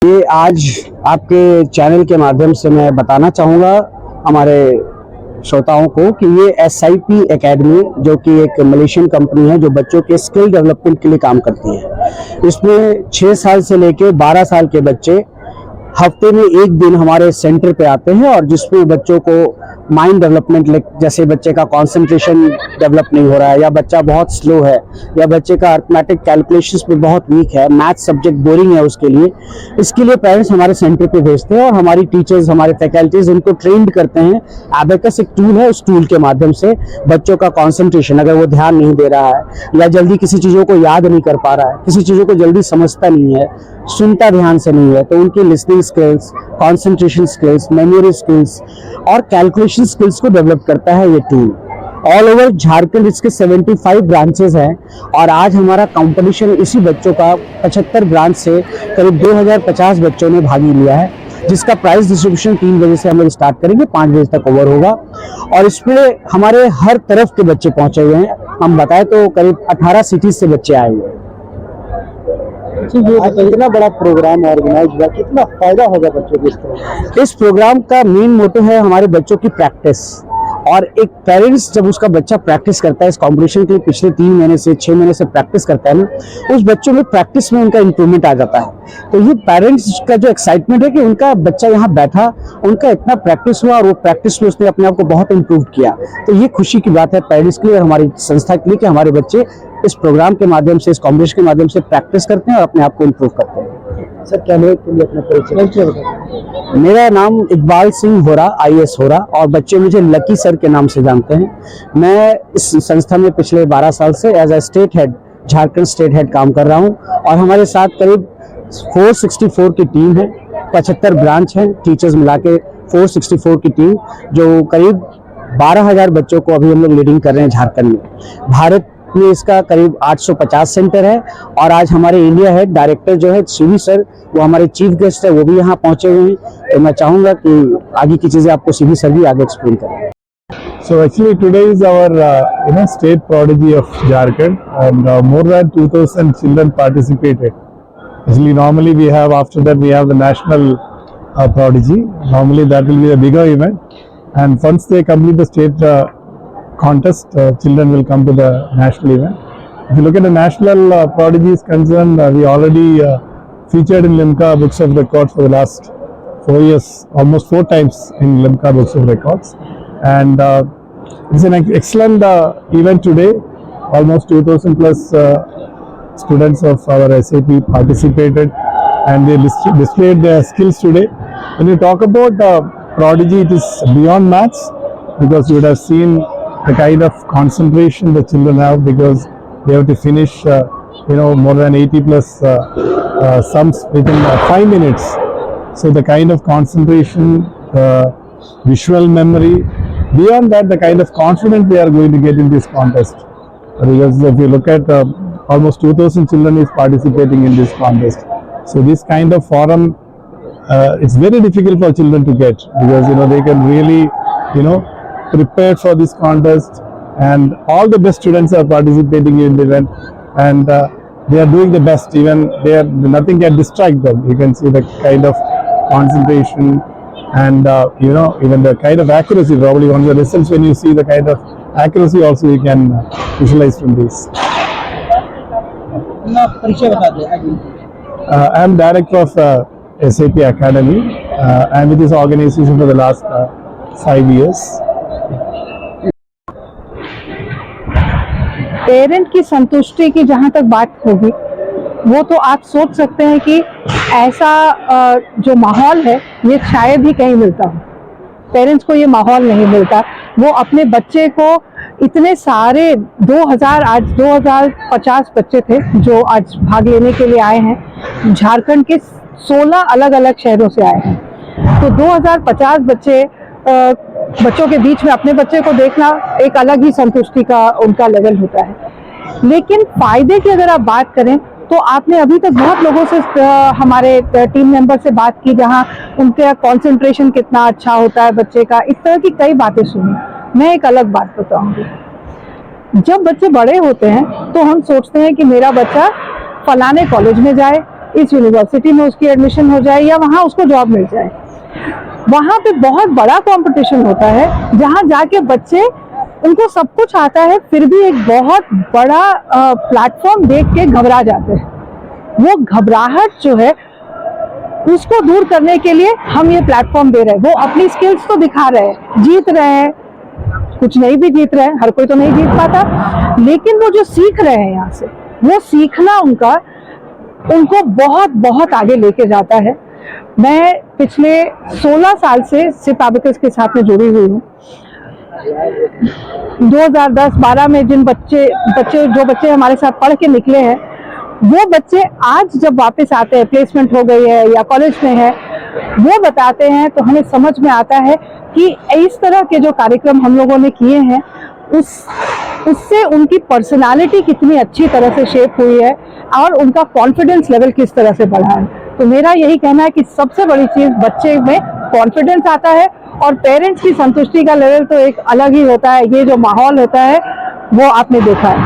ये आज आपके चैनल के माध्यम से मैं बताना चाहूँगा हमारे श्रोताओं को कि ये SIP एकेडमी जो कि एक मलेशियन कंपनी है जो बच्चों के स्किल डेवलपमेंट के लिए काम करती है। इसमें 6 साल से लेके 12 साल के बच्चे हफ्ते में एक दिन हमारे सेंटर पे आते हैं और जिसमें बच्चों को माइंड डेवलपमेंट, जैसे बच्चे का कंसंट्रेशन डेवलप नहीं हो रहा है या बच्चा बहुत स्लो है या बच्चे का अर्थमेटिक कैलकुलेशंस में बहुत वीक है, मैथ सब्जेक्ट बोरिंग है उसके लिए, इसके लिए पेरेंट्स हमारे सेंटर पे भेजते हैं और हमारी टीचर्स, हमारे फैकल्टीज इनको ट्रेंड करते हैं। एबेकस एक टूल है, उस टूल के माध्यम से बच्चों का कंसंट्रेशन, अगर वो ध्यान नहीं दे रहा है या जल्दी किसी चीज़ों को याद नहीं कर पा रहा है, किसी चीज़ों को जल्दी समझता नहीं है, सुनता ध्यान से नहीं है, तो उनकी listening skills, concentration skills, memory skills और कैलकुलेशन स्किल्स को डेवलप करता है ये टूल। ऑल ओवर झारखंड इसके 75 ब्रांचेस हैं और आज हमारा कंपटीशन इसी बच्चों का 75 ब्रांच से करीब 2050 बच्चों ने भाग लिया है, जिसका प्राइस डिस्ट्रीब्यूशन 3 बजे से हम लोग स्टार्ट करेंगे, 5 बजे तक ओवर होगा और इसमें हमारे हर तरफ के बच्चे पहुंचे हुए हैं। हम बताएं तो करीब 18 सिटीज से बच्चे आए हुए हैं। इतना बड़ा प्रोग्राम ऑर्गेनाइज हुआ, कितना फायदा होगा बच्चों को इस तरह? इस प्रोग्राम का मेन मोटो है हमारे बच्चों की प्रैक्टिस, और एक पेरेंट्स जब उसका बच्चा प्रैक्टिस करता है इस कंपटीशन के लिए, पिछले 3 महीने से 6 महीने से प्रैक्टिस करता है ना, उस बच्चों में प्रैक्टिस में उनका इंप्रूवमेंट आ जाता है। तो ये पेरेंट्स का जो एक्साइटमेंट है कि उनका बच्चा यहाँ बैठा, उनका इतना प्रैक्टिस हुआ और वो प्रैक्टिस में उसने अपने आप को बहुत इंप्रूव किया, तो ये खुशी की बात है पेरेंट्स के लिए और हमारी संस्था के लिए कि हमारे बच्चे इस प्रोग्राम के माध्यम से, इस कॉम्पिटिशन के माध्यम से प्रैक्टिस करते हैं और अपने आप को इम्प्रूव करते हैं। सर, कैमरे के लिए अपना परिचय बताइए। मेरा नाम इकबाल सिंह होरा, IAS होरा, और बच्चे मुझे लकी सर के नाम से जानते हैं। मैं इस संस्था में पिछले 12 साल से as a state head, Jharkhand state head काम कर रहा हूं और हमारे साथ करीब 464 की टीम है, 75 ब्रांच हैं, टीचर्स मिला के 464 की टीम, जो करीब 12,000 बच्चों को अभी हम लोग लीडिंग कर रहे हैं झारखंड में। भारत में इसका करीब 850 सेंटर है और आज हमारे इंडिया हेड डायरेक्टर जो है सीवी सर, वो हमारे चीफ गेस्ट है, वो भी यहाँ पहुंचे हुए हैं। तो मैं चाहूंगा कि आगे की चीजें आपको सीवी सर भी आगे एक्सप्लेन करें। So actually today is our state prodigy of Jharkhand, and more than 2,000 children participated. Actually normally we have, after that we have the national prodigy. Normally that will be a bigger event, and once they complete the state contest, children will come to the national event. If you look at the national prodigy is concerned, we already featured in Limca Books of Records for the last 4 years, almost 4 times in Limca Books of Records, and it's an excellent event today. Almost 2,000 plus students of our SAP participated and they displayed their skills today. When you talk about prodigy, it is beyond maths, because you would have seen the kind of concentration the children have, because they have to finish more than 80 plus sums within 5 minutes. So the kind of concentration, visual memory, beyond that the kind of confidence they are going to get in this contest, because if you look at almost 2,000 children is participating in this contest. So this kind of forum, it's very difficult for children to get, because they can really prepared for this contest, and all the best students are participating in the event, and they are doing the best. Even nothing can distract them. You can see the kind of concentration and even the kind of accuracy. Probably on the results, when you see the kind of accuracy also you can visualize from this. I am director of SAP Academy. I am with this organization for the last 5 years. Parent की संतुष्टि की जहाँ तक बात होगी, वो तो आप सोच सकते हैं कि ऐसा जो माहौल है ये शायद ही कहीं मिलता हो। पेरेंट्स को ये माहौल नहीं मिलता, वो अपने बच्चे को इतने सारे 2050 बच्चे थे जो आज भाग लेने के लिए आए हैं, झारखंड के 16 अलग अलग शहरों से आए हैं। तो 2050 बच्चों के बीच में अपने बच्चे को देखना एक अलग ही संतुष्टि का उनका लेवल होता है। लेकिन फायदे की अगर आप बात करें तो आपने अभी तक बहुत लोगों से, हमारे टीम मेंबर से बात की, जहां उनका कंसंट्रेशन कितना अच्छा होता है बच्चे का, इस तरह की कई बातें सुनी। मैं एक अलग बात बताऊंगी, जब बच्चे बड़े होते हैं तो हम सोचते हैं कि मेरा बच्चा फलाने कॉलेज में जाए, इस यूनिवर्सिटी में उसकी एडमिशन हो जाए या वहाँ उसको जॉब मिल जाए। वहाँ पे बहुत बड़ा कंपटीशन होता है, जहाँ जाके बच्चे, उनको सब कुछ आता है फिर भी एक बहुत बड़ा प्लेटफॉर्म देख के घबरा जाते हैं। वो घबराहट जो है उसको दूर करने के लिए हम ये प्लेटफॉर्म दे रहे हैं। वो अपनी स्किल्स तो दिखा रहे हैं, जीत रहे हैं, कुछ नहीं भी जीत रहे हैं, हर कोई तो नहीं जीत पाता, लेकिन वो जो सीख रहे हैं यहाँ से, वो सीखना उनको बहुत बहुत आगे लेके जाता है। मैं पिछले 16 साल से सिप एबेकस के साथ में जुड़ी हुई हूँ। 2010-12 में जिन बच्चे हमारे साथ पढ़ के निकले हैं, वो बच्चे आज जब वापस आते हैं, प्लेसमेंट हो गई है या कॉलेज में है, वो बताते हैं तो हमें समझ में आता है कि इस तरह के जो कार्यक्रम हम लोगों ने किए हैं उससे उनकी पर्सनालिटी कितनी अच्छी तरह से शेप हुई है और उनका कॉन्फिडेंस लेवल किस तरह से बढ़ा है। तो मेरा यही कहना है कि सबसे बड़ी चीज बच्चे में कॉन्फिडेंस आता है और पेरेंट्स की संतुष्टि का लेवल तो एक अलग ही होता है। ये जो माहौल होता है वो आपने देखा है।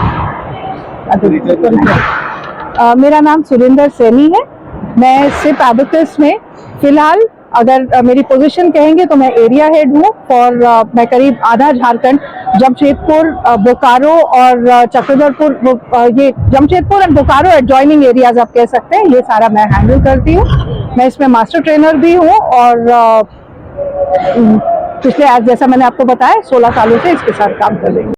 मेरा नाम सुरेंद्र सैनी है। मैं सिप एबेकस में फिलहाल अगर मेरी पोजीशन कहेंगे तो मैं एरिया हेड हूँ फॉर मैं करीब आधा झारखंड, जमशेदपुर, बोकारो और चक्रधरपुर, ये Jamshedpur and Bokaro adjoining areas आप कह सकते हैं, ये सारा मैं हैंडल करती हूँ। मैं इसमें मास्टर ट्रेनर भी हूँ और पिछले, जैसा मैंने आपको बताया, 16 सालों से इसके साथ काम कर रही हूँ।